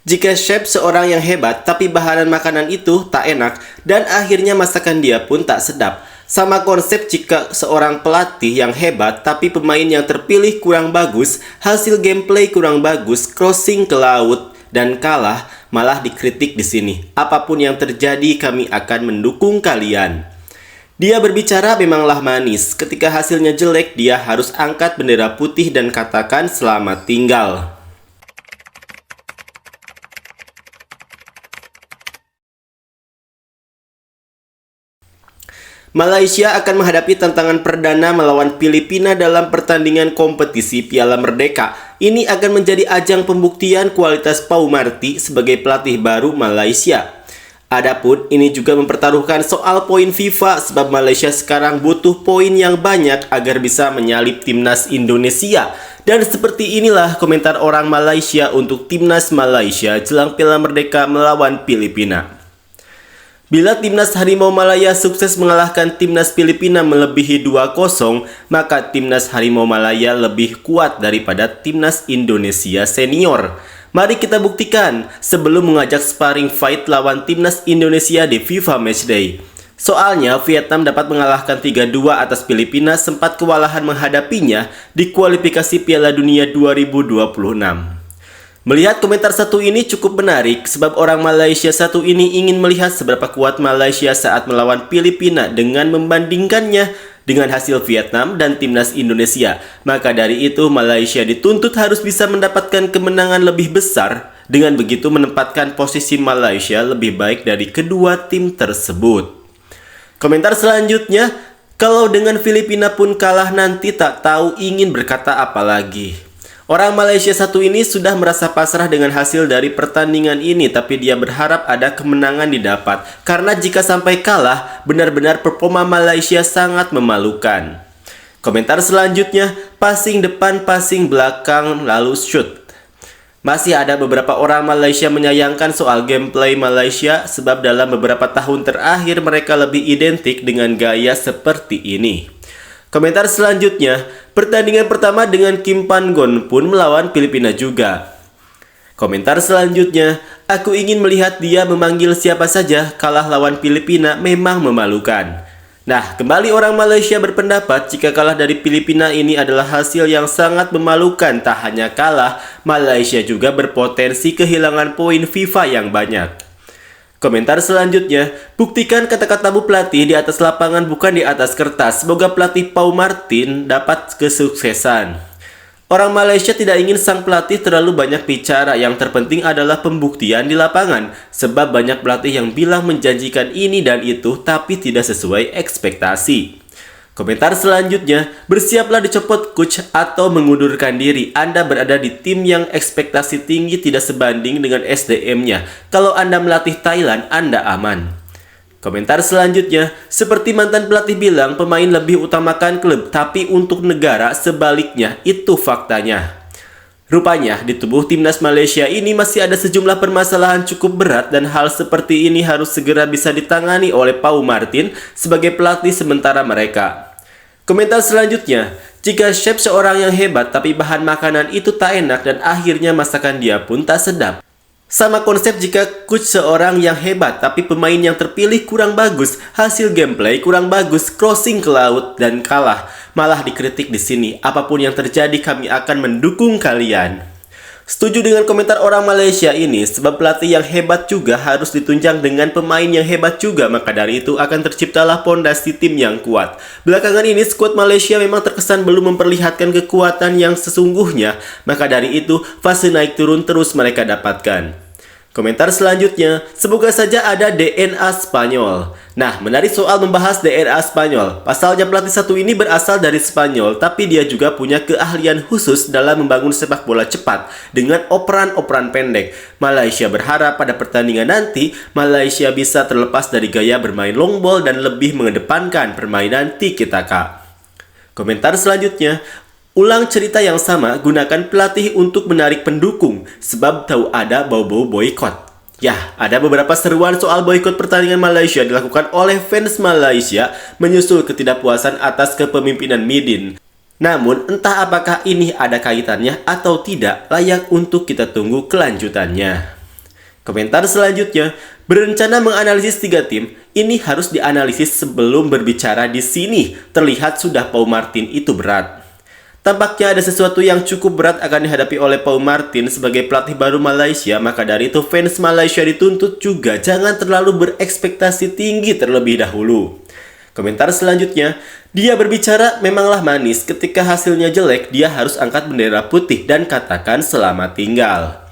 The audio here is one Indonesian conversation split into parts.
Jika chef seorang yang hebat, tapi bahan makanan itu tak enak, dan akhirnya masakan dia pun tak sedap. Sama konsep jika seorang pelatih yang hebat, tapi pemain yang terpilih kurang bagus, hasil gameplay kurang bagus, crossing ke laut, dan kalah, malah dikritik di sini. Apapun yang terjadi, kami akan mendukung kalian. Dia berbicara memanglah manis. Ketika hasilnya jelek, dia harus angkat bendera putih dan katakan selamat tinggal. Malaysia akan menghadapi tantangan perdana melawan Filipina dalam pertandingan kompetisi Piala Merdeka. Ini akan menjadi ajang pembuktian kualitas Pau Marti sebagai pelatih baru Malaysia. Adapun ini juga mempertaruhkan soal poin FIFA sebab Malaysia sekarang butuh poin yang banyak agar bisa menyalip timnas Indonesia. Dan seperti inilah komentar orang Malaysia untuk timnas Malaysia jelang Piala Merdeka melawan Filipina. Bila timnas Harimau Malaya sukses mengalahkan timnas Filipina melebihi 2-0, maka timnas Harimau Malaya lebih kuat daripada timnas Indonesia senior. Mari kita buktikan sebelum mengajak sparring fight lawan timnas Indonesia di FIFA Matchday. Soalnya Vietnam dapat mengalahkan 3-2 atas Filipina sempat kewalahan menghadapinya di kualifikasi Piala Dunia 2026. Melihat komentar satu ini cukup menarik sebab orang Malaysia satu ini ingin melihat seberapa kuat Malaysia saat melawan Filipina dengan membandingkannya dengan hasil Vietnam dan timnas Indonesia. Maka dari itu Malaysia dituntut harus bisa mendapatkan kemenangan lebih besar. Dengan begitu menempatkan posisi Malaysia lebih baik dari kedua tim tersebut. Komentar selanjutnya, kalau dengan Filipina pun kalah nanti tak tahu ingin berkata apa lagi. Orang Malaysia satu ini sudah merasa pasrah dengan hasil dari pertandingan ini, tapi dia berharap ada kemenangan didapat. Karena jika sampai kalah, benar-benar performa Malaysia sangat memalukan. Komentar selanjutnya, passing depan, passing belakang, lalu shoot. Masih ada beberapa orang Malaysia menyayangkan soal gameplay Malaysia, sebab dalam beberapa tahun terakhir mereka lebih identik dengan gaya seperti ini. Komentar selanjutnya, pertandingan pertama dengan Kim Pan-gon pun melawan Filipina juga. Komentar selanjutnya, aku ingin melihat dia memanggil siapa saja, kalah lawan Filipina memang memalukan. Nah, kembali orang Malaysia berpendapat jika kalah dari Filipina ini adalah hasil yang sangat memalukan. Tak hanya kalah, Malaysia juga berpotensi kehilangan poin FIFA yang banyak. Komentar selanjutnya, buktikan kata-kata Bu pelatih di atas lapangan bukan di atas kertas. Semoga pelatih Pau Martin dapat kesuksesan. Orang Malaysia tidak ingin sang pelatih terlalu banyak bicara. Yang terpenting adalah pembuktian di lapangan. Sebab banyak pelatih yang bilang menjanjikan ini dan itu tapi tidak sesuai ekspektasi. Komentar selanjutnya, bersiaplah dicopot coach atau mengundurkan diri. Anda berada di tim yang ekspektasi tinggi tidak sebanding dengan SDM-nya. Kalau Anda melatih Thailand, Anda aman. Komentar selanjutnya, seperti mantan pelatih bilang, pemain lebih utamakan klub, tapi untuk negara sebaliknya, itu faktanya. Rupanya, di tubuh timnas Malaysia ini masih ada sejumlah permasalahan cukup berat dan hal seperti ini harus segera bisa ditangani oleh Pau Martin sebagai pelatih sementara mereka. Komentar selanjutnya, jika chef seorang yang hebat tapi bahan makanan itu tak enak dan akhirnya masakan dia pun tak sedap. Sama konsep jika coach seorang yang hebat tapi pemain yang terpilih kurang bagus, hasil gameplay kurang bagus, crossing ke laut dan kalah. Malah dikritik di sini. Apapun yang terjadi kami akan mendukung kalian. Setuju dengan komentar orang Malaysia ini sebab pelatih yang hebat juga harus ditunjang dengan pemain yang hebat juga. Maka dari itu akan terciptalah pondasi tim yang kuat. Belakangan ini skuad Malaysia memang terkesan belum memperlihatkan kekuatan yang sesungguhnya. Maka dari itu fase naik turun terus mereka dapatkan. Komentar selanjutnya, semoga saja ada DNA Spanyol. Nah, menarik soal membahas DNA Spanyol. Pasalnya pelatih satu ini berasal dari Spanyol, tapi dia juga punya keahlian khusus dalam membangun sepak bola cepat dengan operan-operan pendek. Malaysia berharap pada pertandingan nanti, Malaysia bisa terlepas dari gaya bermain long ball dan lebih mengedepankan permainan tiki-taka. Komentar selanjutnya, ulang cerita yang sama, gunakan pelatih untuk menarik pendukung, sebab tahu ada bau-bau boykot. Ya, ada beberapa seruan soal boykot pertandingan Malaysia dilakukan oleh fans Malaysia menyusul ketidakpuasan atas kepemimpinan Midin. Namun, entah apakah ini ada kaitannya atau tidak, layak untuk kita tunggu kelanjutannya. Komentar selanjutnya, berencana menganalisis 3 tim, ini harus dianalisis sebelum berbicara di sini. Terlihat sudah Pau Martin itu berat. Tampaknya ada sesuatu yang cukup berat akan dihadapi oleh Pau Martin sebagai pelatih baru Malaysia, maka dari itu fans Malaysia dituntut juga jangan terlalu berekspektasi tinggi terlebih dahulu. Komentar selanjutnya, dia berbicara memanglah manis, ketika hasilnya jelek dia harus angkat bendera putih dan katakan selamat tinggal.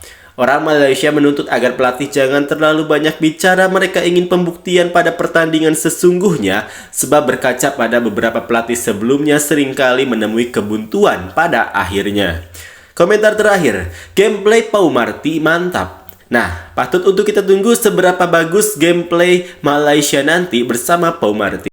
Orang Malaysia menuntut agar pelatih jangan terlalu banyak bicara, mereka ingin pembuktian pada pertandingan sesungguhnya, sebab berkaca pada beberapa pelatih sebelumnya seringkali menemui kebuntuan pada akhirnya. Komentar terakhir, gameplay Pau Marti mantap. Nah, patut untuk kita tunggu seberapa bagus gameplay Malaysia nanti bersama Pau Marti.